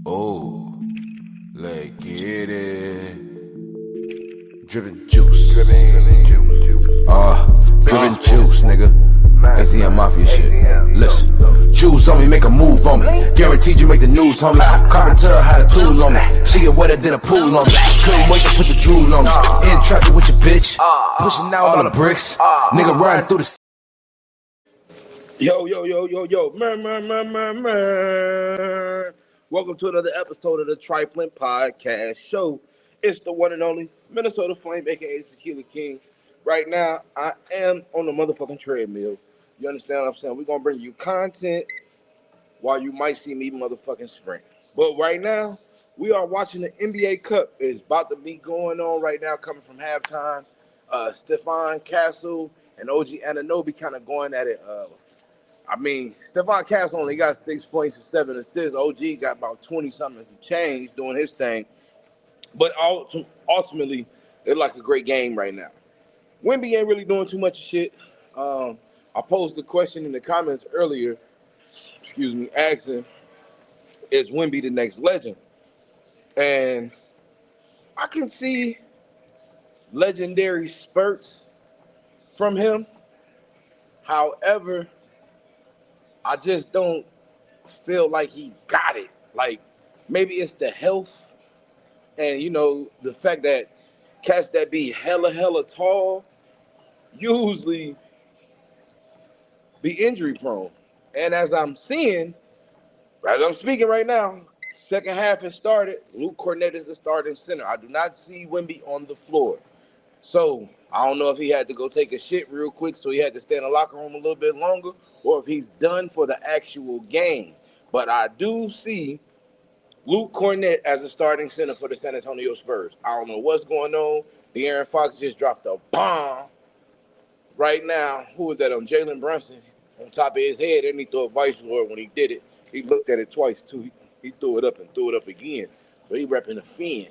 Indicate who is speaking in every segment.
Speaker 1: Oh, let's get it. Drippin' juice. Drippin' juice, nigga. ATM Mafia shit. Listen, choose on me, make a move on me. Guaranteed you make the news, homie. Carpenter had a tool on me. She get wetter than a pool on me. Couldn't wait to put the drool on me. In traffic with your bitch. Pushing out all the bricks. Nigga riding through the.
Speaker 2: Yo, man. Welcome to another episode of the Trifling Podcast Show. It's the one and only Minnesota Flame, aka Tequila King. Right now, I am on the motherfucking treadmill. You understand what I'm saying? We're gonna bring you content while you might see me motherfucking sprint. But right now, we are watching the NBA Cup. It's about to be going on right now, coming from halftime. Stephon Castle and OG Anunoby kind of going at it. Stephon Castle only got 6 points and 7 assists. OG got about 20 something and some change doing his thing. But ultimately, it's like a great game right now. Wemby ain't really doing too much shit. I posed a question in the comments earlier, asking, is Wemby the next legend? And I can see legendary spurts from him. However, I just don't feel like he got it. Like, maybe it's the health and, the fact that cats that be hella tall usually be injury prone. And as I'm speaking right now, second half has started. Luke Cornett is the starting center. I do not see Wemby on the floor. So I don't know if he had to go take a shit real quick, so he had to stay in the locker room a little bit longer, or if he's done for the actual game. But I do see Luke Cornett as a starting center for the San Antonio Spurs. I don't know what's going on. De'Aaron Fox just dropped a bomb right now. Who was that on? Jalen Brunson on top of his head, and he threw a vice lord when he did it. He looked at it twice, too. He threw it up and threw it up again. So he repping the fin.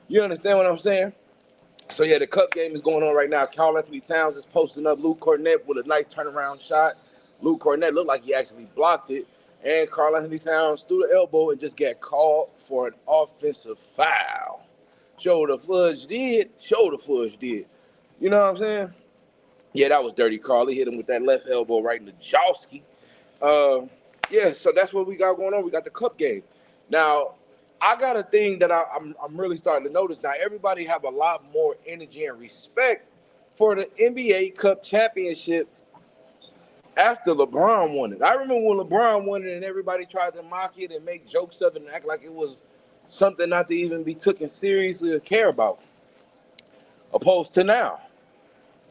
Speaker 2: You understand what I'm saying? So, yeah, the Cup game is going on right now. Karl Anthony Towns is posting up Luke Cornett with a nice turnaround shot. Luke Cornett looked like he actually blocked it. And Karl Anthony Towns threw the elbow and just got called for an offensive foul. Shoulder fudge did. You know what I'm saying? Yeah, that was dirty, Karl. He hit him with that left elbow right in the jawski. Yeah, so that's what we got going on. We got the Cup game. Now, I got a thing that I'm really starting to notice now. Everybody have a lot more energy and respect for the NBA Cup championship after LeBron won it. I remember when LeBron won it and everybody tried to mock it and make jokes of it and act like it was something not to even be taken seriously or care about. Opposed to now.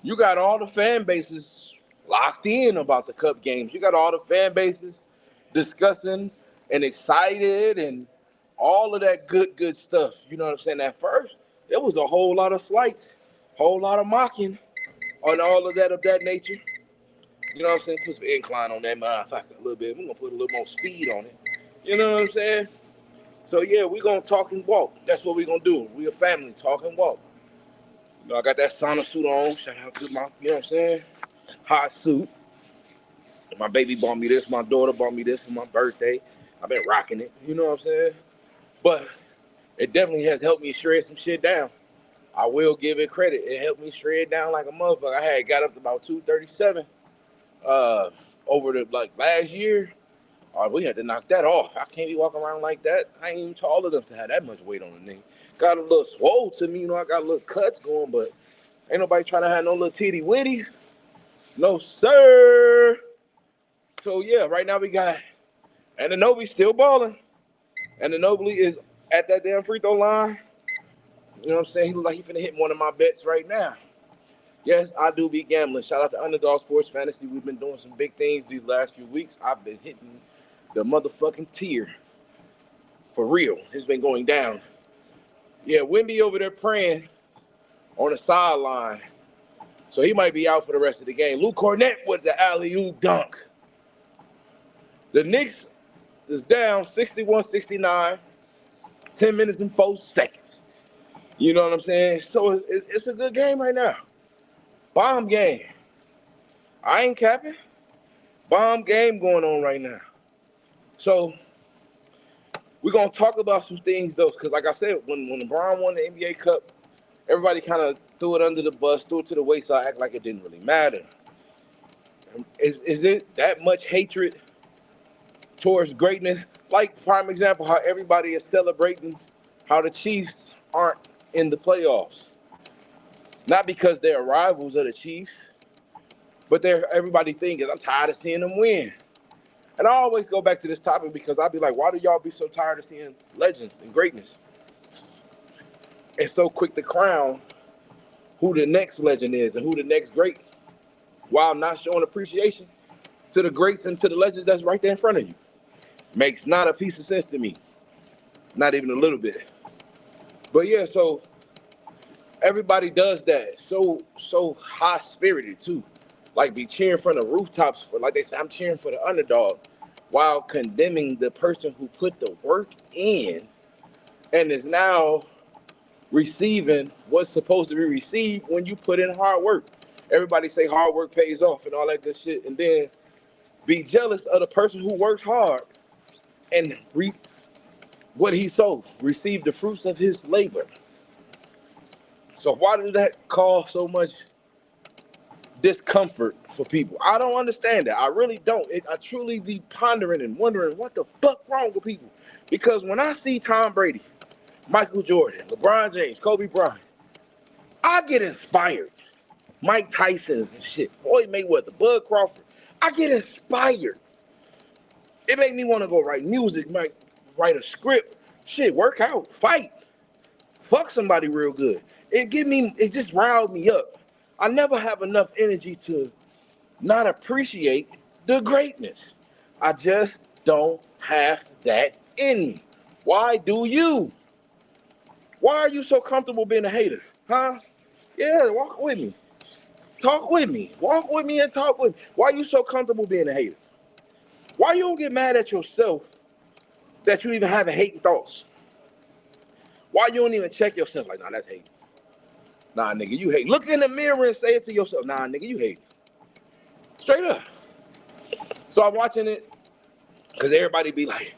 Speaker 2: You got all the fan bases locked in about the Cup games. You got all the fan bases discussing and excited and all of that good stuff. You know what I'm saying? At first, there was a whole lot of slights, whole lot of mocking on all of that nature. You know what I'm saying? Put some incline on that motherfucker a little bit. We're going to put a little more speed on it. You know what I'm saying? So, yeah, we're going to talk and walk. That's what we're going to do. We a family, talk and walk. I got that sauna suit on. Shout out to my, you know what I'm saying? Hot suit. My baby bought me this. My daughter bought me this for my birthday. I've been rocking it. You know what I'm saying? But it definitely has helped me shred some shit down. I will give it credit. It helped me shred down like a motherfucker. I had got up to about 237 over the last year. We had to knock that off. I can't be walking around like that. I ain't even tall enough to have that much weight on the knee. Got a little swole to me, I got little cuts going, but ain't nobody trying to have no little titty witties. No, sir. So, yeah, right now we got Anunoby still balling. Anunoby is at that damn free throw line. You know what I'm saying? He look like he finna hit one of my bets right now. Yes, I do be gambling. Shout out to Underdog Sports Fantasy. We've been doing some big things these last few weeks. I've been hitting the motherfucking tier. For real. It's been going down. Yeah, Wemby over there praying on the sideline. So he might be out for the rest of the game. Luke Cornett with the alley-oop dunk. The Knicks is down 61-69, 10 minutes and 4 seconds. You know what I'm saying? So it's a good game right now. Bomb game. I ain't capping. Bomb game going on right now. So We're gonna talk about some things though, because like I said, when LeBron won the NBA Cup, everybody kind of threw it under the bus, threw it to the wayside, act like it didn't really matter. Is it that much hatred towards greatness? Like prime example, how everybody is celebrating how the Chiefs aren't in the playoffs. Not because they're rivals of the Chiefs, but everybody thinking, I'm tired of seeing them win. And I always go back to this topic because I'll be like, why do y'all be so tired of seeing legends and greatness? And so quick to crown who the next legend is and who the next great, while not showing appreciation to the greats and to the legends that's right there in front of you. Makes not a piece of sense to me. Not even a little bit. But yeah, so everybody does that. So high-spirited too. Like be cheering from the rooftops for, like they say, I'm cheering for the underdog, while condemning the person who put the work in and is now receiving what's supposed to be received when you put in hard work. Everybody say hard work pays off and all that good shit, and then be jealous of the person who works hard and reap what he sowed, receive the fruits of his labor. So why did that cause so much discomfort for people? I don't understand that. I really don't. I truly be pondering and wondering what the fuck wrong with people. Because when I see Tom Brady, Michael Jordan, LeBron James, Kobe Bryant, I get inspired. Mike Tyson's and shit, Floyd Mayweather, Bud Crawford. I get inspired. It made me want to go write music, write a script, shit, work out, fight, fuck somebody real good. It just riled me up. I never have enough energy to not appreciate the greatness. I just don't have that in me. Why do you? Why are you so comfortable being a hater? Huh? Yeah, walk with me. Talk with me. Walk with me and talk with me. Why are you so comfortable being a hater? Why you don't get mad at yourself that you even having hating thoughts? Why you don't even check yourself like, nah, that's hate. Nah, nigga, you hate. Look in the mirror and say it to yourself. Nah, nigga, you hate. Straight up. So I'm watching it because everybody be like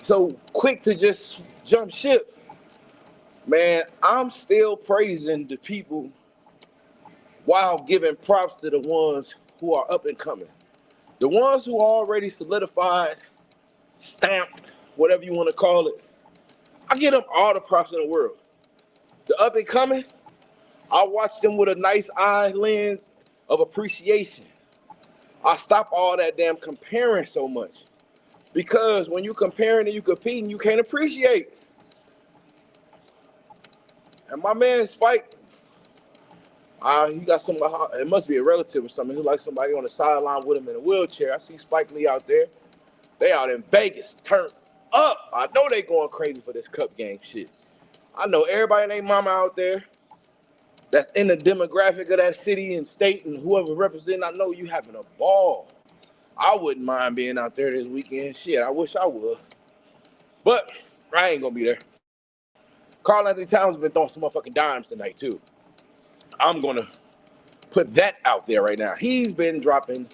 Speaker 2: so quick to just jump ship. Man, I'm still praising the people while giving props to the ones who are up and coming. The ones who are already solidified, stamped, whatever you want to call it, I give them all the props in the world. The up and coming, I watch them with a nice eye lens of appreciation. I stop all that damn comparing so much. Because when you comparing and you competing, you can't appreciate. And my man Spike, he got somebody, it must be a relative or something. He like somebody on the sideline with him in a wheelchair. I see Spike Lee out there. They out in Vegas, turned up. I know they going crazy for this cup game shit. I know everybody and their mama out there that's in the demographic of that city and state and whoever representing. I know you having a ball. I wouldn't mind being out there this weekend. Shit, I wish I would. But I ain't gonna be there. Karl Anthony Towns has been throwing some motherfucking dimes tonight too. I'm gonna put that out there right now. He's been dropping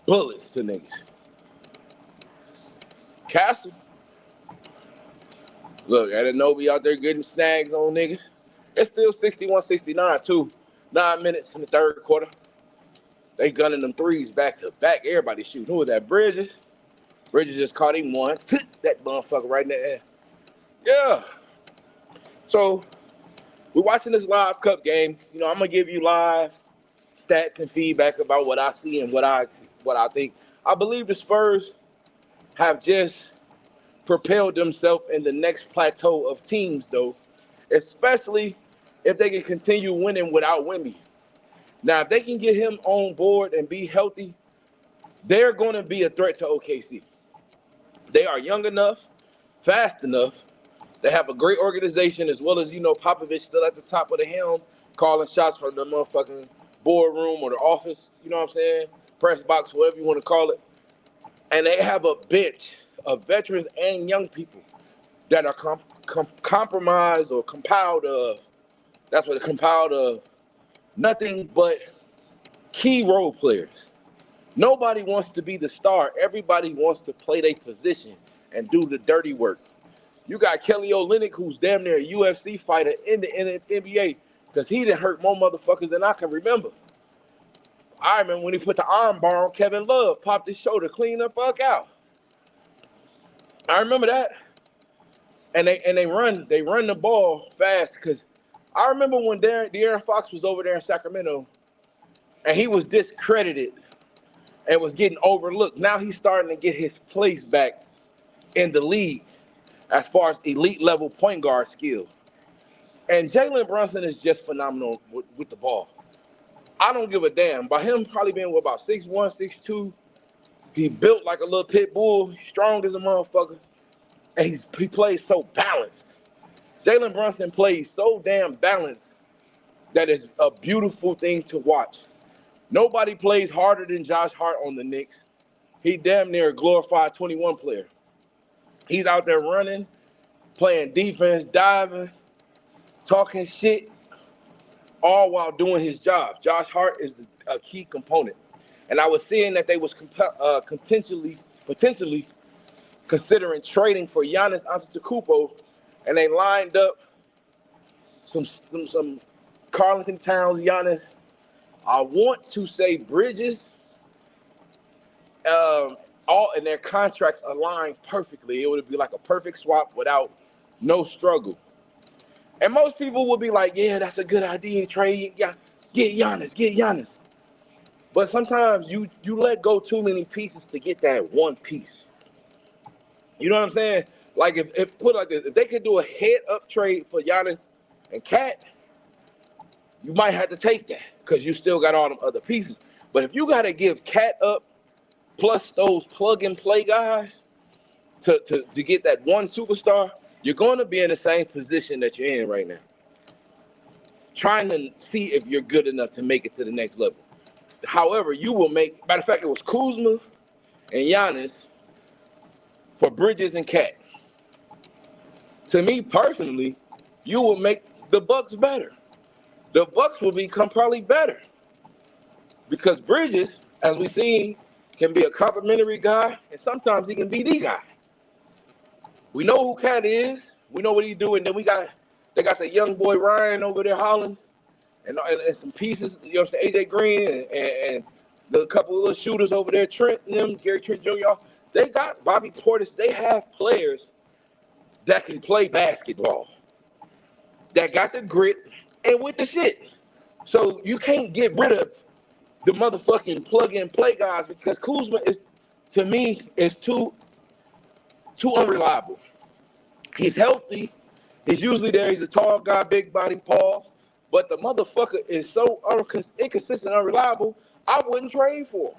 Speaker 2: bullets to niggas. Castle. Look, Anunoby out there getting snags on niggas. It's still 61-69 too. 9 minutes in the third quarter. They gunning them threes back to back. Everybody shooting. Who was that? Bridges. Bridges just caught him one. That motherfucker right in the air. Yeah. So we're watching this live cup game. You know, I'm gonna give you live stats and feedback about what I see and what I think. I believe the Spurs have just propelled themselves in the next plateau of teams, though, especially if they can continue winning without Wemby. Now, if they can get him on board and be healthy, they're going to be a threat to OKC. They are young enough, fast enough. They have a great organization, as well as, you know, Popovich still at the top of the helm, calling shots from the motherfucking boardroom or the office, you know what I'm saying? Press box, whatever you want to call it. And they have a bench of veterans and young people that are compromised or compiled of, that's what it's compiled of, nothing but key role players. Nobody wants to be the star. Everybody wants to play their position and do the dirty work. You got Kelly Olynyk, who's damn near a UFC fighter in the NBA, because he done hurt more motherfuckers than I can remember. I remember when he put the arm bar on Kevin Love, popped his shoulder, clean the fuck out. I remember that. And they run the ball fast, because I remember when De'Aaron Fox was over there in Sacramento and he was discredited and was getting overlooked. Now he's starting to get his place back in the league as far as elite level point guard skill. And Jalen Brunson is just phenomenal with the ball. I don't give a damn. By him probably being about 6'1", 6'2", he built like a little pit bull, strong as a motherfucker, and he plays so balanced. Jalen Brunson plays so damn balanced that is a beautiful thing to watch. Nobody plays harder than Josh Hart on the Knicks. He damn near a glorified 21 player. He's out there running, playing defense, diving, talking shit, all while doing his job. Josh Hart is a key component. And I was seeing that they was potentially considering trading for Giannis Antetokounmpo, and they lined up some Karl-Anthony Towns, Giannis. I want to say Bridges, all in their contracts aligned perfectly. It would be like a perfect swap without no struggle. And most people would be like, yeah, that's a good idea, trade. Yeah, get Giannis. But sometimes you let go too many pieces to get that one piece. You know what I'm saying? Like if put like this, if they could do a head-up trade for Giannis and Cat, you might have to take that because you still got all them other pieces. But if you got to give Cat up plus those plug-and-play guys to get that one superstar, you're going to be in the same position that you're in right now, trying to see if you're good enough to make it to the next level. However, you will make, matter of fact, it was Kuzma and Giannis for Bridges and Cat. To me personally, you will make the Bucks better. The Bucks will become probably better because Bridges, as we've seen, can be a complimentary guy, and sometimes he can be the guy. We know who Cat is. We know what he's doing. Then they got the young boy Ryan over there, Hollins, and some pieces. You know what I'm saying? AJ Green and the couple of little shooters over there, Trent and them, Gary Trent Jr. They got Bobby Portis. They have players that can play basketball, that got the grit and with the shit. So you can't get rid of the motherfucking plug-and-play guys because Kuzma is, to me, is too unreliable. He's healthy. He's usually there. He's a tall guy, big body, pause. But the motherfucker is so inconsistent, unreliable, I wouldn't trade for him.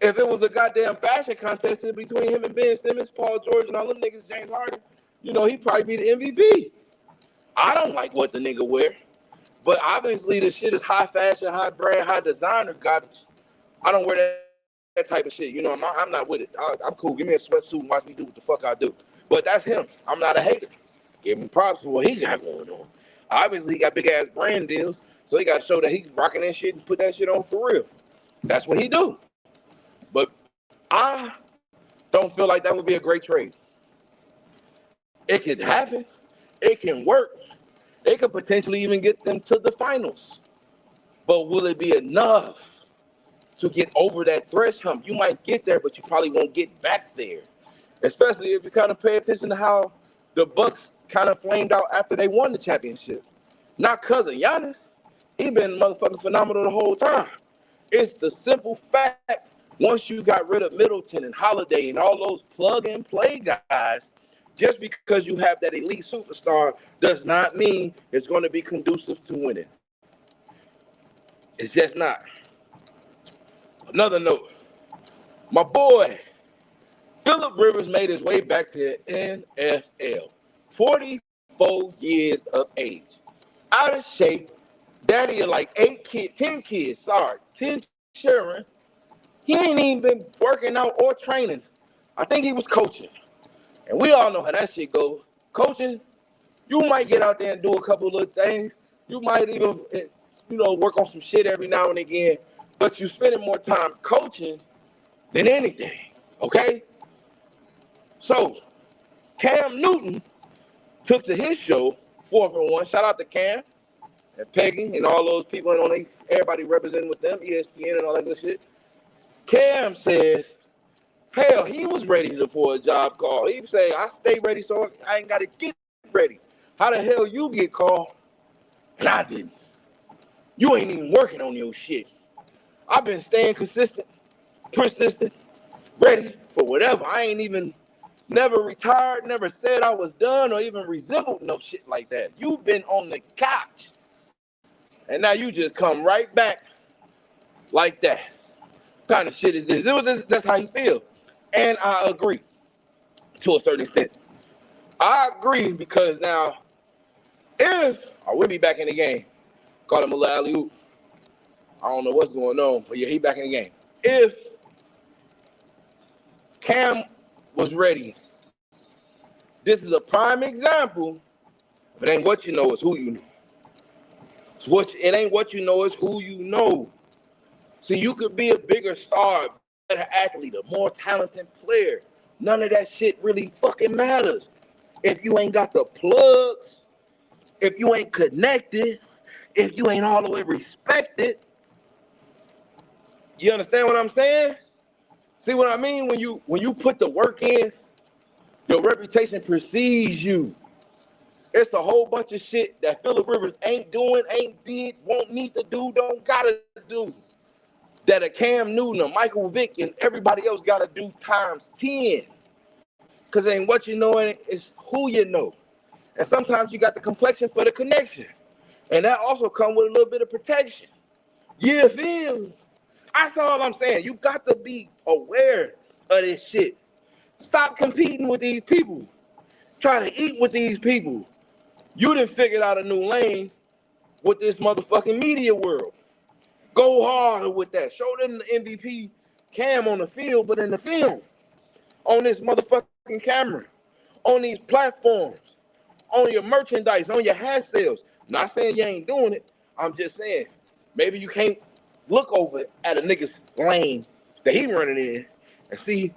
Speaker 2: If it was a goddamn fashion contest between him and Ben Simmons, Paul George, and all them niggas, James Harden, he'd probably be the MVP. I don't like what the nigga wear. But obviously the shit is high fashion, high brand, high designer garbage. I don't wear that type of shit. I'm not with it. I'm cool. Give me a sweatsuit and watch me do what the fuck I do. But that's him. I'm not a hater. Give him props for what he got going on. Obviously he got big ass brand deals, so he got to show that he's rocking that shit and put that shit on for real. That's what he do. But I don't feel like that would be a great trade. It could happen. It can work. They could potentially even get them to the finals. But will it be enough to get over that threshold? You might get there, but you probably won't get back there. Especially if you kind of pay attention to how the Bucks kind of flamed out after they won the championship. Not because of Giannis. He been motherfucking phenomenal the whole time. It's the simple fact, once you got rid of Middleton and Holiday and all those plug-and-play guys, just because you have that elite superstar does not mean it's going to be conducive to winning. It's just not. Another note. My boy, Phillip Rivers made his way back to the NFL. 44 years of age. Out of shape. Daddy of like 10 kids. 10 children. He ain't even been working out or training. I think he was coaching. And we all know how that shit goes. Coaching, you might get out there and do a couple of little things. You might even, work on some shit every now and again. But you're spending more time coaching than anything. Okay? So, Cam Newton took to his show, 4th and 1. Shout out to Cam and Peggy and all those people and everybody representing with them, ESPN and all that good shit. Cam says, hell, he was ready for a job call. He say, I stay ready, so I ain't got to get ready. How the hell you get called and I didn't? You ain't even working on your shit. I've been staying consistent, persistent, ready for whatever. I ain't even never retired, never said I was done or even resembled no shit like that. You've been on the couch. And now you just come right back like that. What kind of shit is this? That's how you feel. And I agree to a certain extent. I agree because now, if I will be back in the game, call him a little alley-oop. I don't know what's going on, but yeah, he back in the game. If Cam was ready, this is a prime example. If it ain't what you know, it's who you know. It ain't what you know, it's who you know. See, you could be a bigger star, a better athlete, a more talented player. None of that shit really fucking matters. If you ain't got the plugs, if you ain't connected, if you ain't all the way respected. You understand what I'm saying? See what I mean? When you put the work in, your reputation precedes you. It's a whole bunch of shit that Phillip Rivers ain't doing, ain't did, won't need to do, don't gotta do. That a Cam Newton, a Michael Vick, and everybody else gotta do times 10. Cause it ain't what you know, it's who you know. And sometimes you got the complexion for the connection. And that also comes with a little bit of protection. You feel me? That's all I'm saying. You got to be aware of this shit. Stop competing with these people. Try to eat with these people. You done figured out a new lane with this motherfucking media world. Go harder with that. Show them the MVP Cam on the field, but in the film. On this motherfucking camera. On these platforms. On your merchandise. On your hat sales. Not saying you ain't doing it. I'm just saying, maybe you can't look over at a nigga's lane that he running in and see,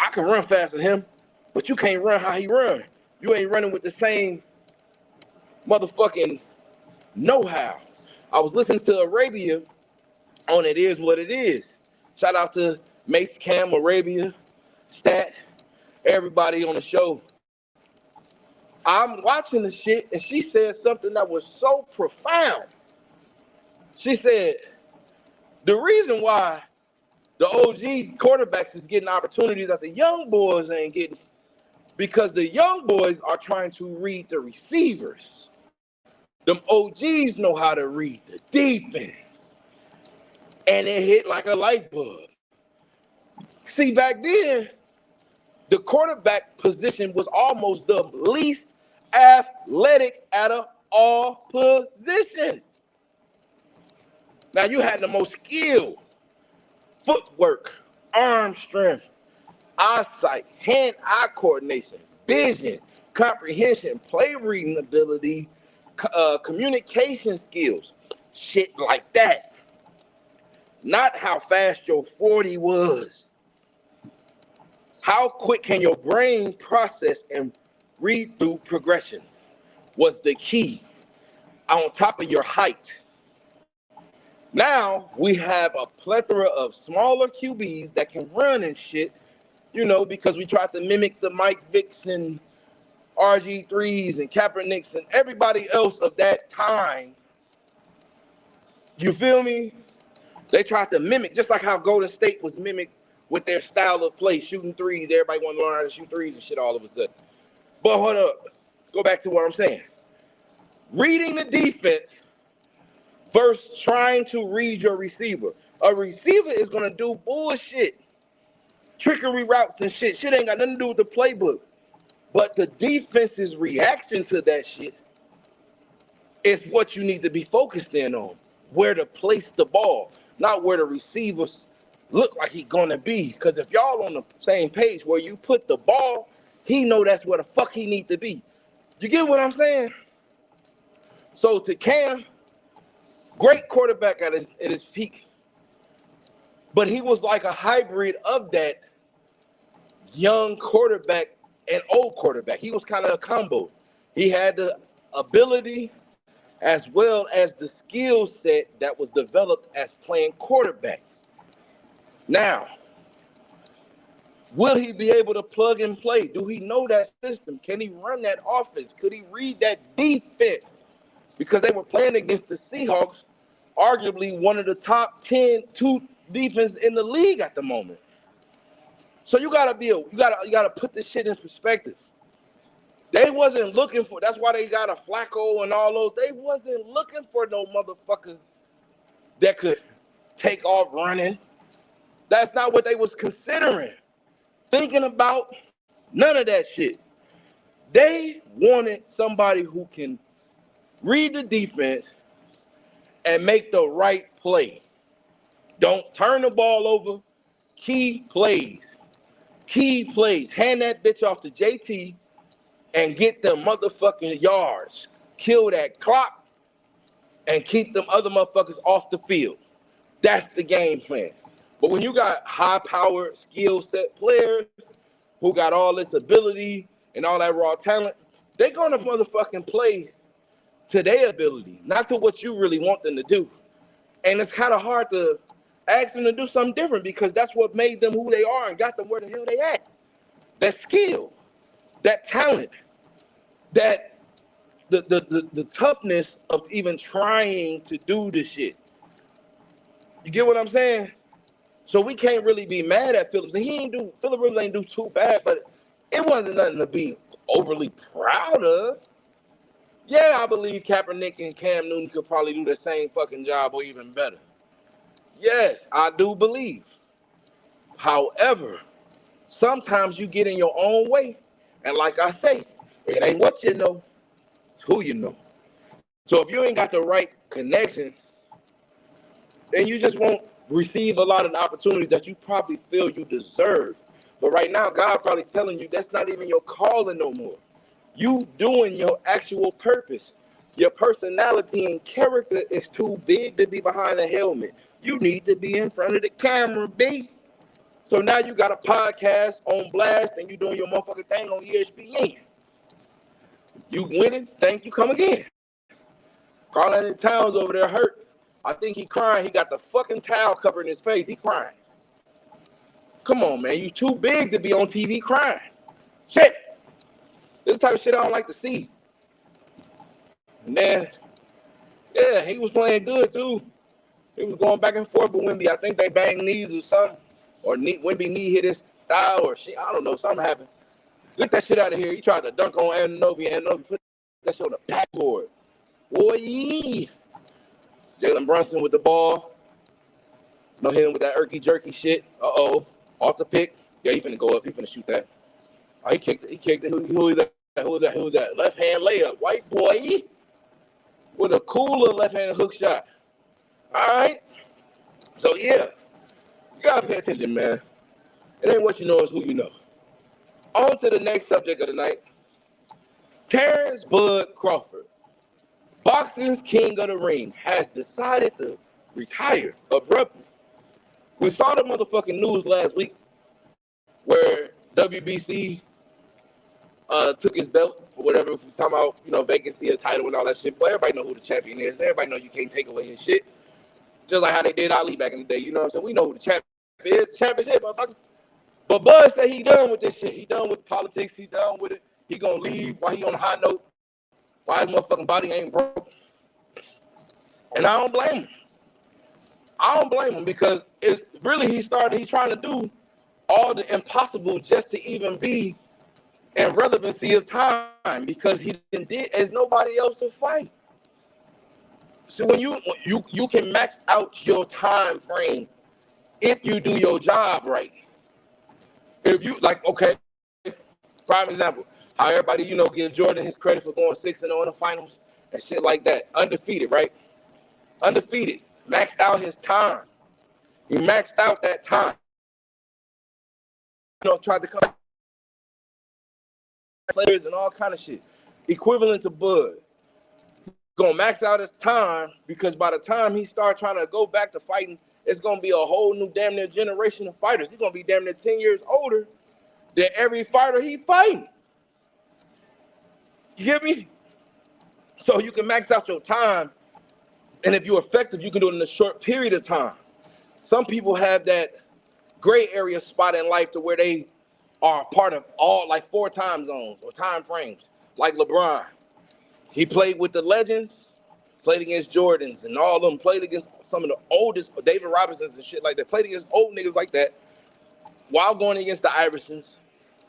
Speaker 2: I can run faster than him, but you can't run how he run. You ain't running with the same motherfucking know-how. I was listening to Arabia on It Is What It Is. Shout out to Mace, Cam, Arabia, Stat, everybody on the show. I'm watching the shit, and she said something that was so profound. She said, the reason why the OG quarterbacks is getting opportunities that the young boys ain't getting, because the young boys are trying to read the receivers. Them OGs know how to read the defense. And it hit like a light bulb. See, back then, the quarterback position was almost the least athletic out of all positions. Now, you had the most skill, footwork, arm strength, eyesight, hand-eye coordination, vision, comprehension, play reading ability, communication skills, shit like that. Not how fast your 40 was. How quick can your brain process and read through progressions was the key, on top of your height. Now we have a plethora of smaller QBs that can run and shit, you know, because we tried to mimic the Mike Vicks and RG3s and Kaepernicks and everybody else of that time. You feel me? They tried to mimic, just like how Golden State was mimicked with their style of play, shooting threes. Everybody wanted to learn how to shoot threes and shit all of a sudden. But hold up. Go back to what I'm saying. Reading the defense versus trying to read your receiver. A receiver is going to do bullshit. Trickery routes and shit. Shit ain't got nothing to do with the playbook. But the defense's reaction to that shit is what you need to be focused in on. Where to place the ball, not where the receivers look like he's gonna be. Because if y'all on the same page where you put the ball, he know that's where the fuck he need to be. You get what I'm saying? So to Cam, great quarterback at his peak. But he was like a hybrid of that young quarterback an old quarterback. He was kind of a combo. He had the ability as well as the skill set that was developed as playing quarterback. Now, will he be able to plug and play? Do he know that system? Can he run that offense? Could he read that defense? Because they were playing against the Seahawks, arguably one of the top 10 defense in the league at the moment. So you gotta put this shit in perspective. They wasn't looking for, that's why they got a Flacco and all those. They wasn't looking for no motherfucker that could take off running. That's not what they was considering. Thinking about none of that shit. They wanted somebody who can read the defense and make the right play. Don't turn the ball over. Key plays. Key plays. Hand that bitch off to JT and get them motherfucking yards. Kill that clock and keep them other motherfuckers off the field. That's the game plan. But when you got high-powered, skill-set players who got all this ability and all that raw talent, they're going to motherfucking play to their ability, not to what you really want them to do. And it's kind of hard to ask them to do something different because that's what made them who they are and got them where the hell they at. That skill, that talent, that the toughness of even trying to do this shit. You get what I'm saying? So we can't really be mad at Phillips. And Phillip really ain't do too bad, but it wasn't nothing to be overly proud of. Yeah, I believe Kaepernick and Cam Newton could probably do the same fucking job or even better. Yes, I do believe. However, sometimes you get in your own way. And like I say, it ain't what you know, it's who you know. So if you ain't got the right connections, then you just won't receive a lot of the opportunities that you probably feel you deserve. But right now, God probably telling you that's not even your calling no more. You doing your actual purpose. Your personality and character is too big to be behind a helmet. You need to be in front of the camera, B. So now you got a podcast on blast and you doing your motherfucking thing on ESPN. You winning, thank you, come again. Carl Towns over there hurt. I think he crying. He got the fucking towel covering his face. He crying. Come on, man. You too big to be on TV crying. Shit. This type of shit I don't like to see. And then, yeah, he was playing good too. He was going back and forth with Wemby. I think they banged knees or something. Or Wemby knee hit his thigh or shit. I don't know. Something happened. Get that shit out of here. He tried to dunk on Anunoby. Anunoby put that shit on the backboard. Boy. Jalen Brunson with the ball. No hitting with that irky jerky shit. Uh-oh. Off the pick. Yeah, he finna go up. He finna shoot that. Oh, he kicked it. Who was that? Left hand layup. White boy. With a cooler left hand hook shot. All right. So, yeah. You gotta pay attention, man. It ain't what you know, it's who you know. On to the next subject of the night. Terrence Bud Crawford, boxing's king of the ring, has decided to retire abruptly. We saw the motherfucking news last week where WBC took his belt or whatever. We're talking about, vacancy, a title and all that shit. Well, everybody know who the champion is. Everybody know you can't take away his shit. Just like how they did Ali back in the day. You know what I'm saying? We know who the champion is. The champion's shit, motherfucker. But Bud said he done with this shit. He done with politics. He done with it. He gonna leave while he on a high note. Why his motherfucking body ain't broke. And I don't blame him. I don't blame him because he's trying to do all the impossible just to even be in relevancy of time because he didn't there's nobody else to fight. So when you can max out your time frame if you do your job right. If you okay, prime example, how everybody, give Jordan his credit for going 6-0 in the finals and shit like that. Undefeated, right? Undefeated. Maxed out his time. He maxed out that time. Tried to come players and all kind of shit. Equivalent to Bud. Gonna max out his time because by the time he start trying to go back to fighting, it's gonna be a whole new damn near generation of fighters. He's gonna be damn near 10 years older than every fighter he fighting. You get me? So you can max out your time, and if you're effective, you can do it in a short period of time. Some people have that gray area spot in life to where they are part of all like 4 time zones or time frames, like LeBron. He played with the legends, played against Jordans and all of them, played against some of the oldest, David Robinsons and shit like that, played against old niggas like that, while going against the Iversons,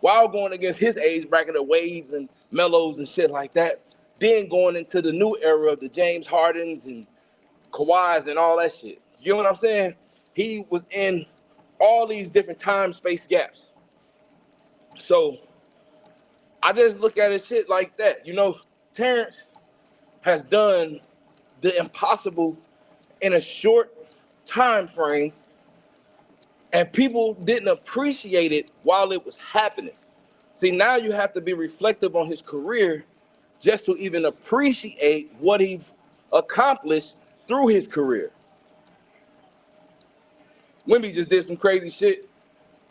Speaker 2: while going against his age bracket of Wades and Melos and shit like that, then going into the new era of the James Hardens and Kawhis and all that shit. You know what I'm saying? He was in all these different time space gaps. So I just look at it shit like that. You know, Terrence has done the impossible in a short time frame, and people didn't appreciate it while it was happening. See, now you have to be reflective on his career just to even appreciate what he accomplished through his career. Wemby just did some crazy shit.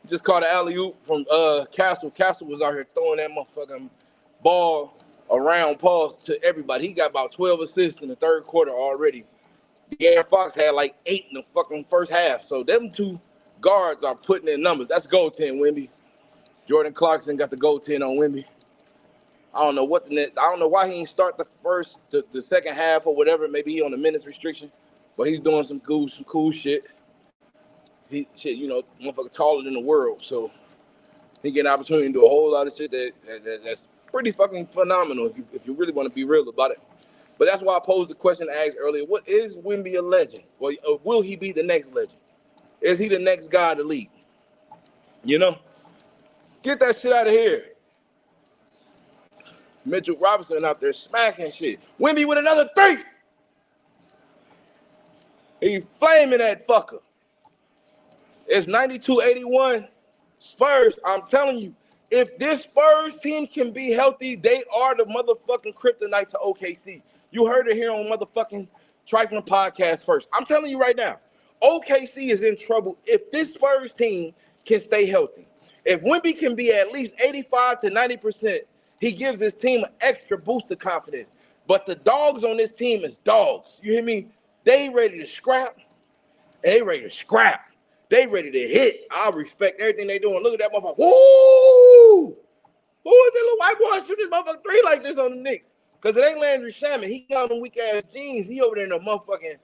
Speaker 2: Just caught an alley-oop from Castle. Castle was out here throwing that motherfucking ball around Paul to everybody. He got about 12 assists in the third quarter already. De'Aaron Fox had like 8 in the fucking first half. So them two guards are putting in numbers. That's goaltend, Wemby. Jordan Clarkson got the goaltend on Wemby. I don't know what I don't know why he didn't start the second half or whatever. Maybe he on the minutes restriction, but he's doing some cool shit. Shit, you know, motherfucker taller than the world, so he get an opportunity to do a whole lot of shit that's pretty fucking phenomenal if you really want to be real about it. But that's why I posed the question I asked earlier: what is Wemby a legend? Or will he be the next legend? Is he the next guy to lead? You know, get that shit out of here. Mitchell Robinson out there smacking shit. Wemby with another 3. He flaming that fucker. It's 92-81 Spurs. I'm telling you, if this Spurs team can be healthy, they are the motherfucking kryptonite to OKC. You heard it here on motherfucking Trifling Podcast first. I'm telling you right now, OKC is in trouble if this Spurs team can stay healthy. If Wemby can be at least 85 to 90%, he gives his team an extra boost of confidence. But the dogs on this team is dogs. You hear me? They ready to scrap. They ready to scrap. They ready to hit. I respect everything they doing. Look at that motherfucker. Woo! Who is that little white boy shoot this motherfucker 3 like this on the Knicks? Because it ain't Landry Shaman. He got them weak-ass jeans. He over there in a motherfucking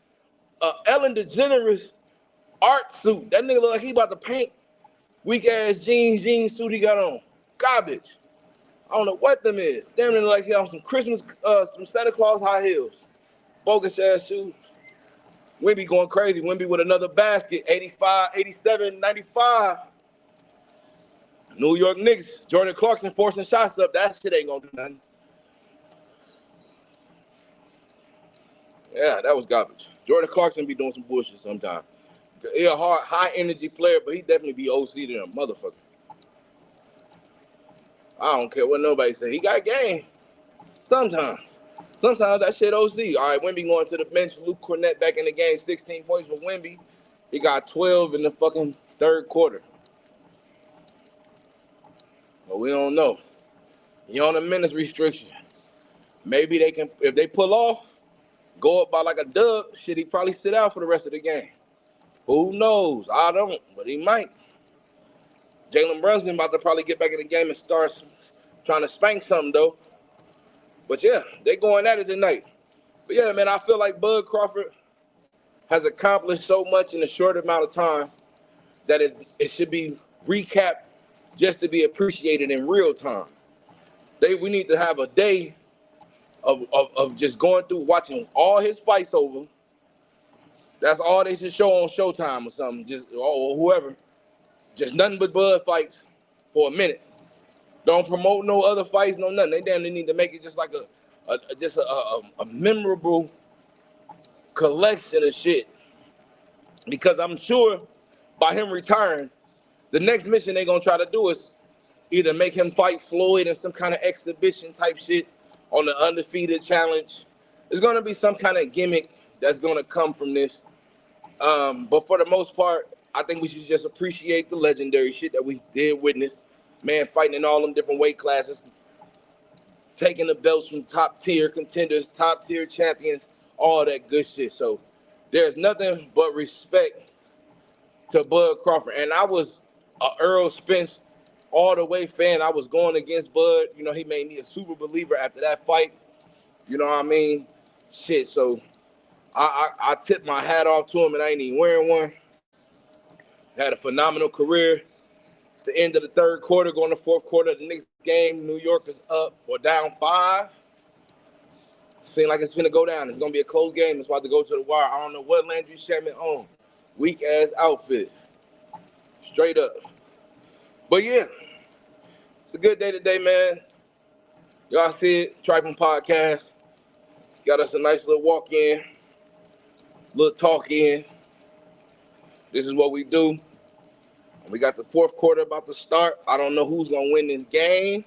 Speaker 2: Ellen DeGeneres art suit. That nigga look like he about to paint. Weak-ass jean suit he got on. Garbage. I don't know what them is. Damn near like he on some Christmas, some Santa Claus high heels. Bogus-ass shoes. Wemby going crazy. Wemby with another basket. 85, 87, 95. New York Knicks. Jordan Clarkson forcing shots up. That shit ain't gonna do nothing. Yeah, that was garbage. Jordan Clarkson be doing some bullshit sometimes. He a high energy player, but he definitely be OC than a motherfucker. I don't care what nobody say. He got game. Sometimes that shit OC. All right, Wemby going to the bench. Luke Cornett back in the game. 16 points for Wemby. He got 12 in the fucking third quarter. But we don't know. He on a minutes restriction. Maybe they can, if they pull off, go up by like a dub, shit, he probably sit out for the rest of the game. Who knows? I don't, but he might. Jalen Brunson about to probably get back in the game and start trying to spank something, though. But, yeah, they going at it tonight. But, yeah, man, I feel like Bud Crawford has accomplished so much in a short amount of time that it should be recapped just to be appreciated in real time. We need to have a day of just going through, watching all his fights over. That's all they should show on Showtime or something, or whoever. Just nothing but Bud fights for a minute. Don't promote no other fights, no nothing. They damn near need to make it just like a memorable collection of shit. Because I'm sure by him retiring, the next mission they're gonna try to do is either make him fight Floyd in some kind of exhibition type shit on the undefeated challenge. There's gonna be some kind of gimmick that's gonna come from this. But for the most part, I think we should just appreciate the legendary shit that we did witness. Man fighting in all them different weight classes, taking the belts from top tier contenders, top tier champions, all that good shit. So there's nothing but respect to Bud Crawford. And I was a Earl Spence all the way fan. I was going against Bud. You know, he made me a super believer after that fight. You know what I mean? Shit. So I tipped my hat off to him, and I ain't even wearing one. Had a phenomenal career. It's the end of the third quarter, going to fourth quarter of the next game. New York is up or down 5. Seems like it's finna go down. It's gonna be a close game. It's about to go to the wire. I don't know what Landry Shaman on. Weak ass outfit. Straight up. But yeah, it's a good day today, man. Y'all see it, Trifling Podcast. Got us a nice little walk in, little talk in. This is what we do. We got the fourth quarter about to start. I don't know who's gonna win this game.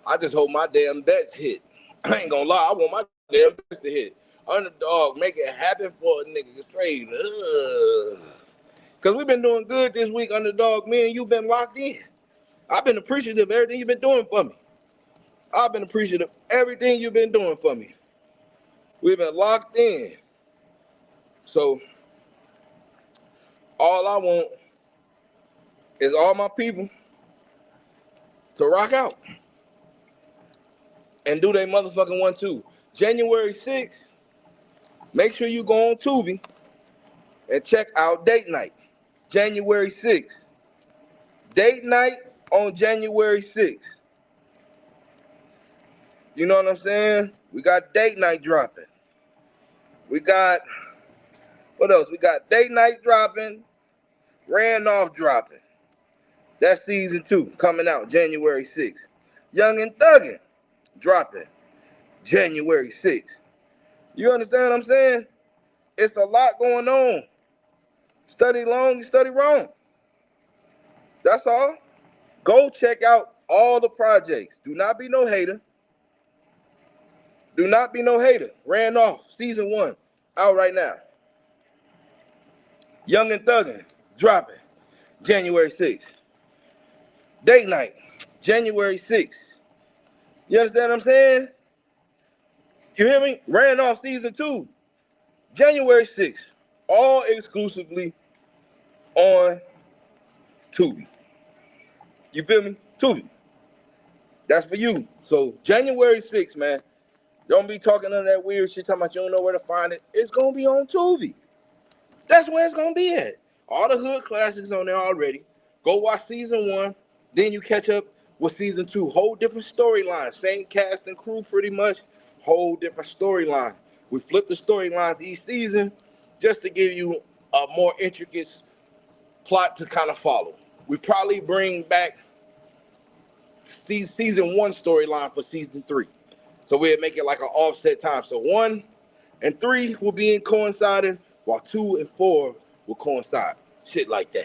Speaker 2: I just hope my damn bets hit. I ain't gonna lie, I want my damn bets to hit. Underdog, make it happen for a nigga straight. Cause we've been doing good this week, Underdog. Me and you been locked in. I've been appreciative of everything you've been doing for me. I've been appreciative of everything you've been doing for me. We've been locked in. So all I want is all my people to rock out and do their motherfucking 1-2. January 6th, make sure you go on Tubi and check out Date Night. January 6th. Date Night on January 6th. You know what I'm saying? We got Date Night dropping. We got, what else? We got Date Night dropping, Randolph dropping. That's season 2 coming out January 6th. Young and Thuggin' dropping January 6th. You understand what I'm saying? It's a lot going on. Study long, you study wrong. That's all. Go check out all the projects. Do not be no hater. Do not be no hater. Randolph, season 1, out right now. Young and Thuggin' dropping January 6th. Date Night, January 6th. You understand what I'm saying? You hear me? Randolph season 2, January 6th. All exclusively on Tubi. You feel me? Tubi. That's for you. So January 6th, man. Don't be talking none of that weird shit talking about you don't know where to find it. It's going to be on Tubi. That's where it's going to be at. All the hood classics on there already. Go watch season 1. Then you catch up with season 2. Whole different storyline. Same cast and crew pretty much. Whole different storyline. We flip the storylines each season just to give you a more intricate plot to kind of follow. We probably bring back season 1 storyline for season 3. So we'll make it like an offset time. So 1 and 3 will be in coinciding, while 2 and 4 will coincide. Shit like that.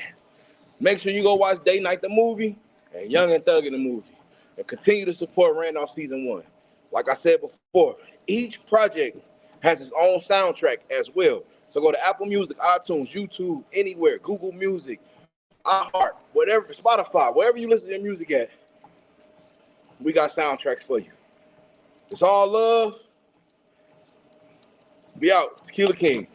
Speaker 2: Make sure you go watch Date Night the movie and Young and Thug in the movie. And continue to support Randolph season 1. Like I said before, each project has its own soundtrack as well. So go to Apple Music, iTunes, YouTube, anywhere, Google Music, iHeart, whatever, Spotify, wherever you listen to your music at, we got soundtracks for you. It's all love. Be out. Tequila King.